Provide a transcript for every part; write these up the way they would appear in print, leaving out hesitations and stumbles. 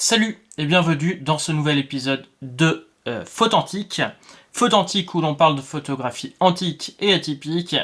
Salut et bienvenue dans ce nouvel épisode de Photantique. Photantique où l'on parle de photographie antique et atypique.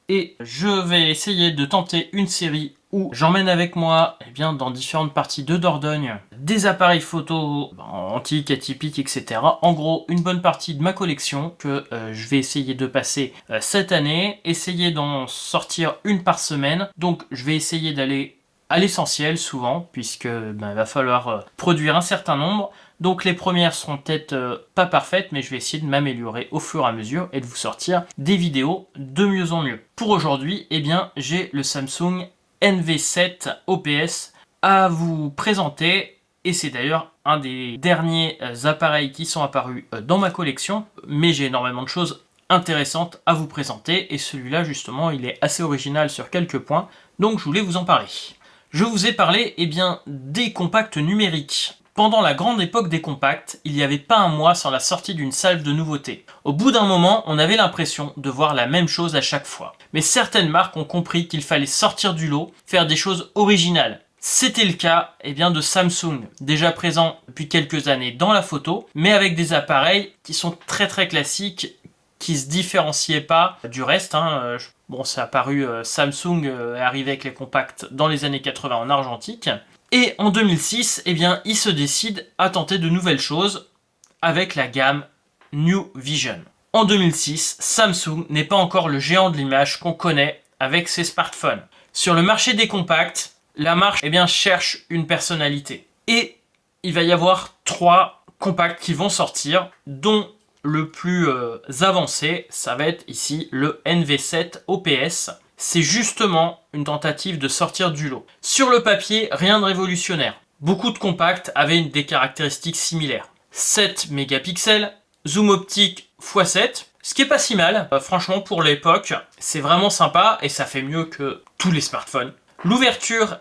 Et je vais essayer de tenter une série où j'emmène avec moi dans différentes parties de Dordogne des appareils photo antiques, atypiques, etc. En gros, une bonne partie de ma collection que je vais essayer de passer cette année. Essayer d'en sortir une par semaine. Donc je vais essayer d'aller à l'essentiel souvent, puisque il va falloir produire un certain nombre. Donc les premières seront peut-être pas parfaites, mais je vais essayer de m'améliorer au fur et à mesure et de vous sortir des vidéos de mieux en mieux. Pour aujourd'hui, j'ai le Samsung NV7 OPS à vous présenter, et c'est d'ailleurs un des derniers appareils qui sont apparus dans ma collection, mais j'ai énormément de choses intéressantes à vous présenter, et celui-là justement il est assez original sur quelques points, donc je voulais vous en parler. Je vous ai parlé des compacts numériques. Pendant la grande époque des compacts, il n'y avait pas un mois sans la sortie d'une salve de nouveautés. Au bout d'un moment, on avait l'impression de voir la même chose à chaque fois. Mais certaines marques ont compris qu'il fallait sortir du lot, faire des choses originales. C'était le cas de Samsung, déjà présent depuis quelques années dans la photo, mais avec des appareils qui sont très classiques, qui se différenciaient pas du reste. Bon, c'est apparu, Samsung est arrivé avec les compacts dans les années 80 en argentique. Et en 2006, il se décide à tenter de nouvelles choses avec la gamme New Vision. En 2006, Samsung n'est pas encore le géant de l'image qu'on connaît avec ses smartphones. Sur le marché des compacts, la marque cherche une personnalité. Et il va y avoir 3 compacts qui vont sortir, dont le plus avancé, ça va être ici le NV7 OPS. C'est justement une tentative de sortir du lot. Sur le papier, rien de révolutionnaire. Beaucoup de compacts avaient des caractéristiques similaires. 7 mégapixels, zoom optique x7, ce qui est pas si mal. Franchement, pour l'époque, c'est vraiment sympa et ça fait mieux que tous les smartphones. L'ouverture,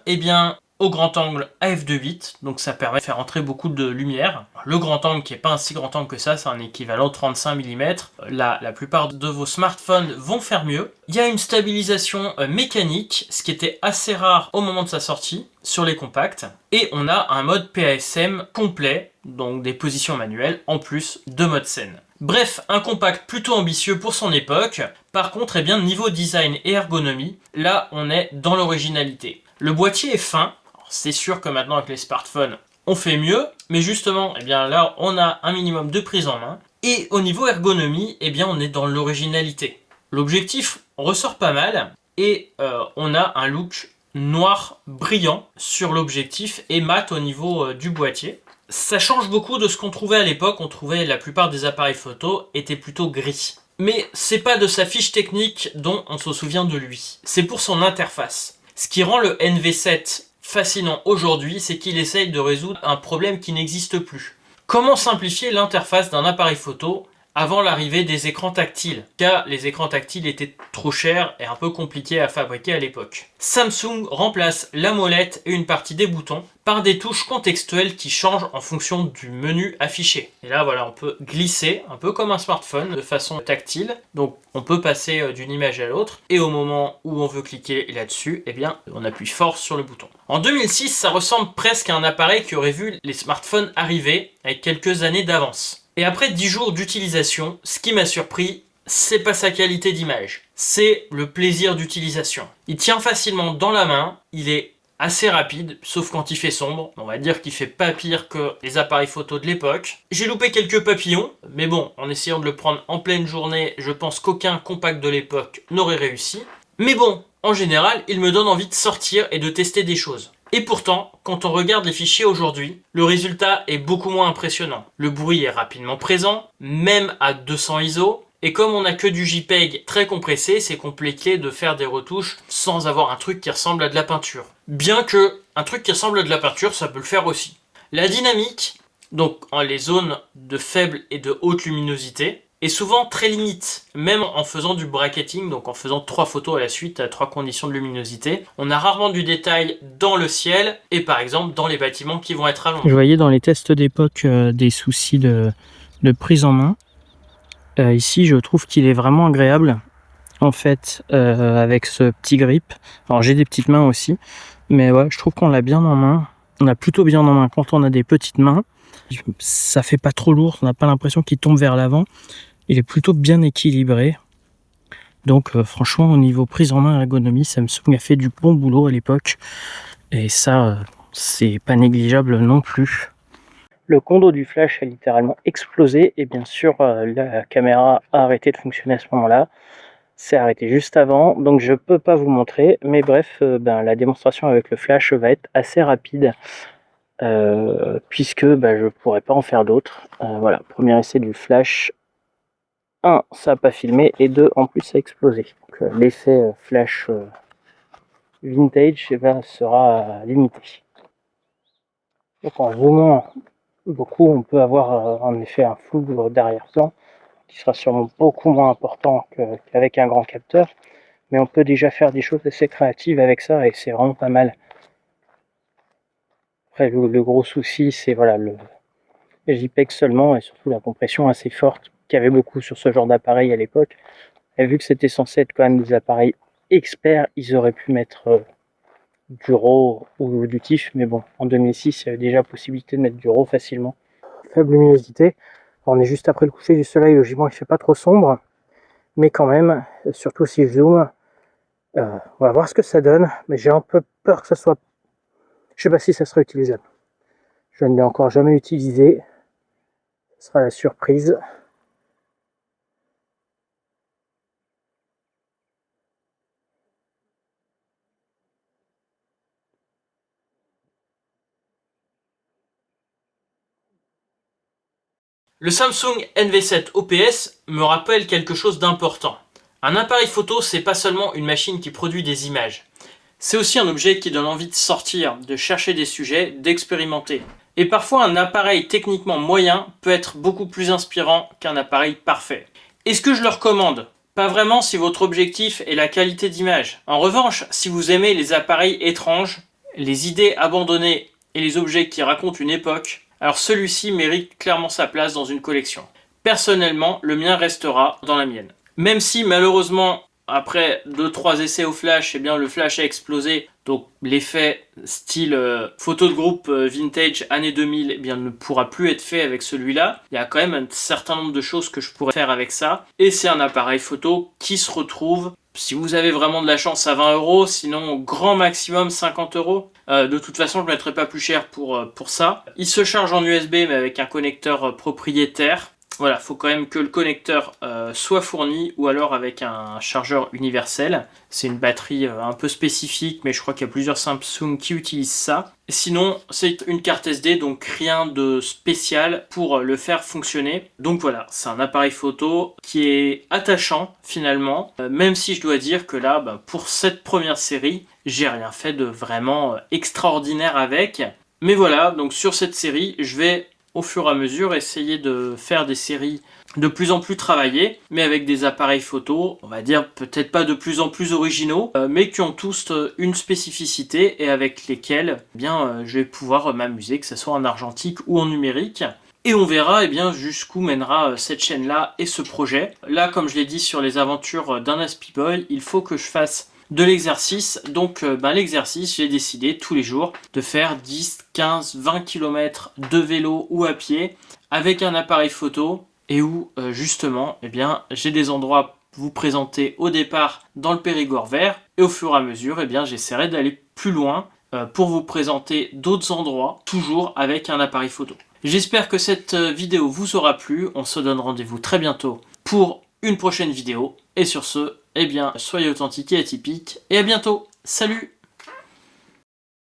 au grand angle à f2.8, donc ça permet de faire entrer beaucoup de lumière. Le grand angle qui n'est pas un si grand angle que ça, c'est un équivalent 35 mm. La plupart de vos smartphones vont faire mieux. Il y a une stabilisation mécanique, ce qui était assez rare au moment de sa sortie sur les compacts. Et on a un mode PASM complet, donc des positions manuelles, en plus de mode scène. Bref, un compact plutôt ambitieux pour son époque. Par contre, niveau design et ergonomie, là on est dans l'originalité. Le boîtier est fin. C'est sûr que maintenant avec les smartphones, on fait mieux, mais justement, là, on a un minimum de prise en main. Et au niveau ergonomie, on est dans l'originalité. L'objectif ressort pas mal, et on a un look noir brillant sur l'objectif et mat au niveau du boîtier. Ça change beaucoup de ce qu'on trouvait à l'époque. On trouvait la plupart des appareils photo étaient plutôt gris. Mais c'est pas de sa fiche technique dont on se souvient de lui. C'est pour son interface. Ce qui rend le NV7 fascinant aujourd'hui, c'est qu'il essaye de résoudre un problème qui n'existe plus. Comment simplifier l'interface d'un appareil photo avant l'arrivée des écrans tactiles, car les écrans tactiles étaient trop chers et un peu compliqués à fabriquer à l'époque. Samsung remplace la molette et une partie des boutons par des touches contextuelles qui changent en fonction du menu affiché. Et là voilà, on peut glisser un peu comme un smartphone de façon tactile, donc on peut passer d'une image à l'autre, et au moment où on veut cliquer là-dessus, on appuie fort sur le bouton. En 2006, ça ressemble presque à un appareil qui aurait vu les smartphones arriver avec quelques années d'avance. Et après 10 jours d'utilisation, ce qui m'a surpris, c'est pas sa qualité d'image, c'est le plaisir d'utilisation. Il tient facilement dans la main, il est assez rapide, sauf quand il fait sombre. On va dire qu'il fait pas pire que les appareils photo de l'époque. J'ai loupé quelques papillons, mais bon, en essayant de le prendre en pleine journée, je pense qu'aucun compact de l'époque n'aurait réussi. Mais bon, en général, il me donne envie de sortir et de tester des choses. Et pourtant, quand on regarde les fichiers aujourd'hui, le résultat est beaucoup moins impressionnant. Le bruit est rapidement présent, même à 200 ISO, et comme on n'a que du JPEG très compressé, c'est compliqué de faire des retouches sans avoir un truc qui ressemble à de la peinture. Bien que un truc qui ressemble à de la peinture, ça peut le faire aussi. La dynamique, donc en les zones de faible et de haute luminosité, est souvent très limite, même en faisant du bracketing, donc en faisant 3 photos à la suite à 3 conditions de luminosité. On a rarement du détail dans le ciel et par exemple dans les bâtiments qui vont être à l'ombre. Je voyais dans les tests d'époque des soucis de prise en main. Ici, je trouve qu'il est vraiment agréable, en fait, avec ce petit grip. Alors j'ai des petites mains aussi, mais ouais, je trouve qu'on l'a bien en main. on a plutôt bien en main quand on a des petites mains. Ça fait pas trop lourd, on n'a pas l'impression qu'il tombe vers l'avant. Il est plutôt bien équilibré. Donc franchement, au niveau prise en main ergonomie, Samsung a fait du bon boulot à l'époque. Et ça, c'est pas négligeable non plus. Le condo du flash a littéralement explosé et bien sûr la caméra a arrêté de fonctionner à ce moment-là. C'est arrêté juste avant, donc je peux pas vous montrer, mais bref, la démonstration avec le flash va être assez rapide puisque je pourrais pas en faire d'autres. Voilà, premier essai du flash. 1, ça n'a pas filmé, et 2, en plus ça a explosé. Donc l'effet flash vintage sera limité. Donc en zoomant beaucoup, on peut avoir en effet un flou d'arrière-plan qui sera sûrement beaucoup moins important qu'avec un grand capteur, mais on peut déjà faire des choses assez créatives avec ça et c'est vraiment pas mal. Après le gros souci, c'est voilà le JPEG seulement et surtout la compression assez forte qu'il y avait beaucoup sur ce genre d'appareil à l'époque. Et vu que c'était censé être quand même des appareils experts, ils auraient pu mettre du RAW ou du TIFF, mais bon, en 2006, il y avait déjà possibilité de mettre du RAW facilement. Faible luminosité, on est juste après le coucher du soleil, logiquement il fait pas trop sombre, mais quand même, surtout si je zoome, on va voir ce que ça donne, mais j'ai un peu peur que ça soit... Je sais pas si ça sera utilisable. Je ne l'ai encore jamais utilisé, ce sera la surprise. Le Samsung NV7 OPS me rappelle quelque chose d'important. Un appareil photo, c'est pas seulement une machine qui produit des images. C'est aussi un objet qui donne envie de sortir, de chercher des sujets, d'expérimenter. Et parfois, un appareil techniquement moyen peut être beaucoup plus inspirant qu'un appareil parfait. Est-ce que je le recommande ? Pas vraiment si votre objectif est la qualité d'image. En revanche, si vous aimez les appareils étranges, les idées abandonnées et les objets qui racontent une époque, alors celui-ci mérite clairement sa place dans une collection. Personnellement, le mien restera dans la mienne. Même si malheureusement, après 2-3 essais au flash, le flash a explosé, donc l'effet style photo de groupe vintage années 2000 ne pourra plus être fait avec celui-là. Il y a quand même un certain nombre de choses que je pourrais faire avec ça. Et c'est un appareil photo qui se retrouve, si vous avez vraiment de la chance, à 20 €, sinon au grand maximum 50 €. De toute façon, je ne mettrai pas plus cher pour ça. Il se charge en USB, mais avec un connecteur propriétaire. Voilà, il faut quand même que le connecteur soit fourni, ou alors avec un chargeur universel. C'est une batterie un peu spécifique, mais je crois qu'il y a plusieurs Samsung qui utilisent ça. Sinon, c'est une carte SD, donc rien de spécial pour le faire fonctionner. Donc voilà, c'est un appareil photo qui est attachant finalement, même si je dois dire que là, pour cette première série, j'ai rien fait de vraiment extraordinaire avec. Mais voilà, donc sur cette série, je vais au fur et à mesure essayer de faire des séries de plus en plus travaillées, mais avec des appareils photo, on va dire peut-être pas de plus en plus originaux, mais qui ont tous une spécificité et avec lesquels je vais pouvoir m'amuser, que ce soit en argentique ou en numérique. Et on verra jusqu'où mènera cette chaîne-là et ce projet. Là, comme je l'ai dit sur les aventures d'un Aspie Boy, il faut que je fasse de l'exercice. Donc l'exercice, j'ai décidé tous les jours de faire 10, 15, 20 km de vélo ou à pied avec un appareil photo et où justement j'ai des endroits à vous présenter au départ dans le Périgord vert et au fur et à mesure j'essaierai d'aller plus loin pour vous présenter d'autres endroits toujours avec un appareil photo. J'espère que cette vidéo vous aura plu. On se donne rendez-vous très bientôt pour une prochaine vidéo. Et sur ce, soyez authentiques et atypiques. Et à bientôt. Salut!